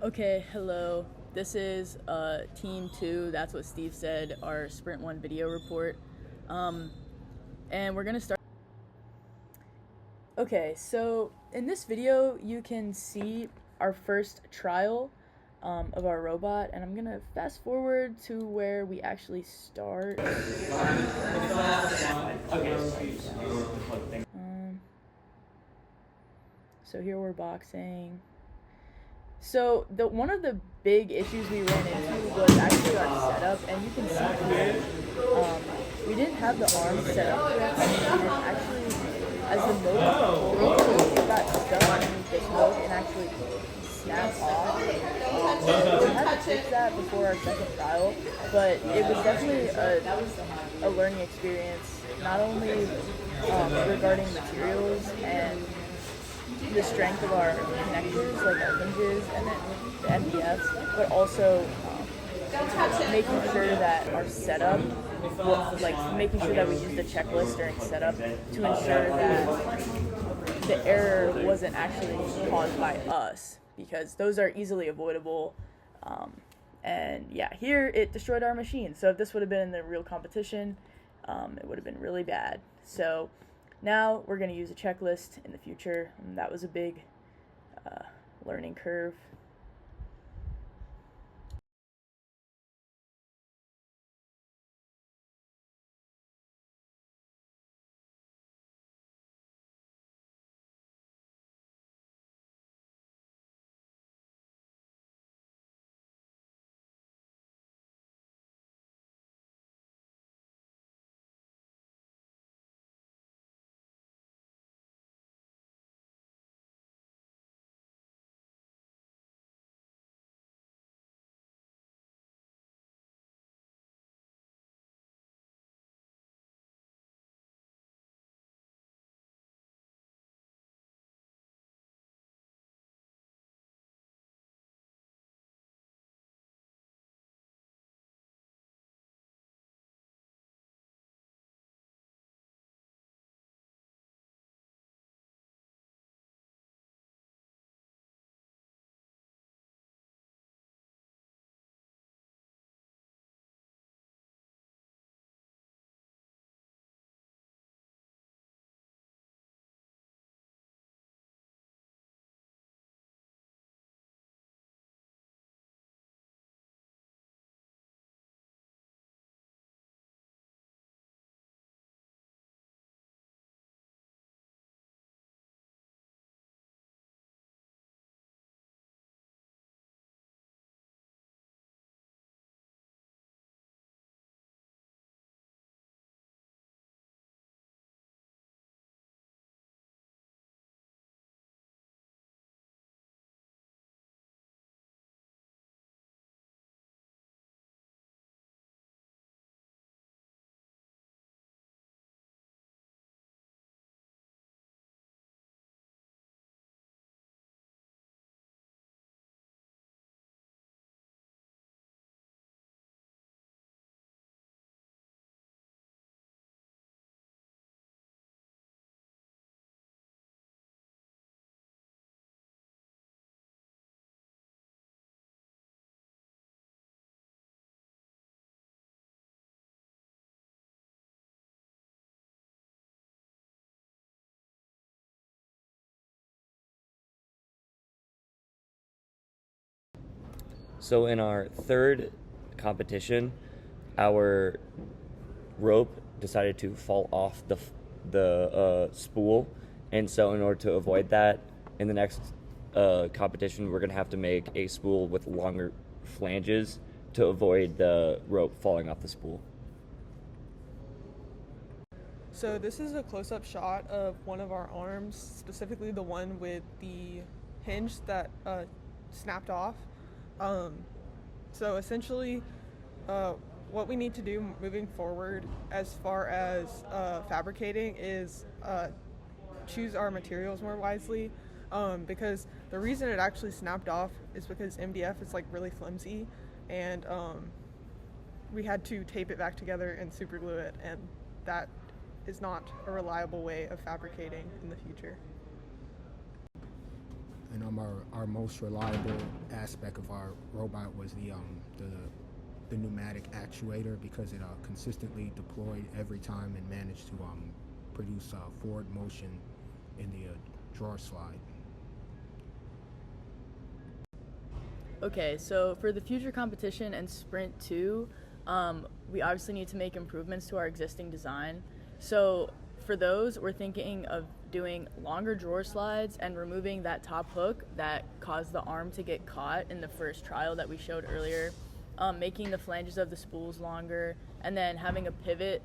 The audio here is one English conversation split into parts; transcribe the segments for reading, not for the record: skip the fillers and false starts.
Okay, hello. This is Team 2, that's what Steve said, our Sprint 1 video report. Um, and we're gonna start. Okay, so in this video, you can see our first trial of our robot, and I'm gonna fast forward to where we actually start. So here we're boxing. So one of the big issues we ran into was actually our setup, and you can see here, we didn't have the arm set up correctly, and actually, as the motor it got stuck underneath this hook and actually snapped off. So we had to fix that before our second trial, but it was definitely a learning experience, not only regarding materials and the strength of our connectors, like our hinges and then the MDFs, but also making sure that our setup, like making sure that we use the checklist during setup to ensure that the error wasn't actually caused by us, because those are easily avoidable. And yeah, here it destroyed our machine. So if this would have been in the real competition, it would have been really bad. So now we're going to use a checklist in the future, and that was a big learning curve. So in our third competition, our rope decided to fall off the spool, and so in order to avoid that, in the next competition, we're gonna have to make a spool with longer flanges to avoid the rope falling off the spool. So this is a close-up shot of one of our arms, specifically the one with the hinge that snapped off. So essentially, what we need to do moving forward as far as fabricating is choose our materials more wisely, because the reason it actually snapped off is because MDF is like really flimsy, and we had to tape it back together and super glue it, and that is not a reliable way of fabricating in the future. and our most reliable aspect of our robot was the pneumatic actuator, because it consistently deployed every time and managed to produce forward motion in the drawer slide. Okay, so for the future competition and Sprint 2, we obviously need to make improvements to our existing design. So for those, we're thinking of doing longer drawer slides and removing that top hook that caused the arm to get caught in the first trial that we showed earlier, making the flanges of the spools longer, and then having a pivot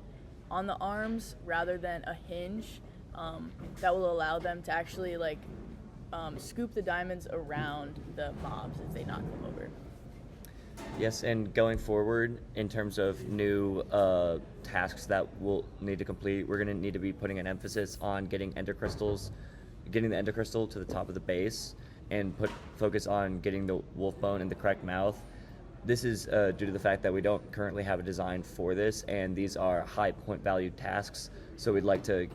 on the arms rather than a hinge that will allow them to actually scoop the diamonds around the mobs as they knock them over. Yes, and going forward, in terms of new tasks that we'll need to complete, we're going to need to be putting an emphasis on getting the ender crystal to the top of the base, and focus on getting the wolf bone in the correct mouth. This is due to the fact that we don't currently have a design for this, and these are high point value tasks, so we'd like to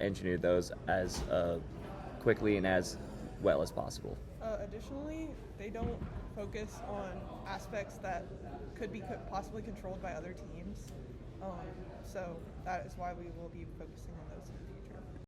engineer those as quickly and as well as possible. Additionally, they don't focus on aspects that could be possibly controlled by other teams. So that is why we will be focusing on those in the future.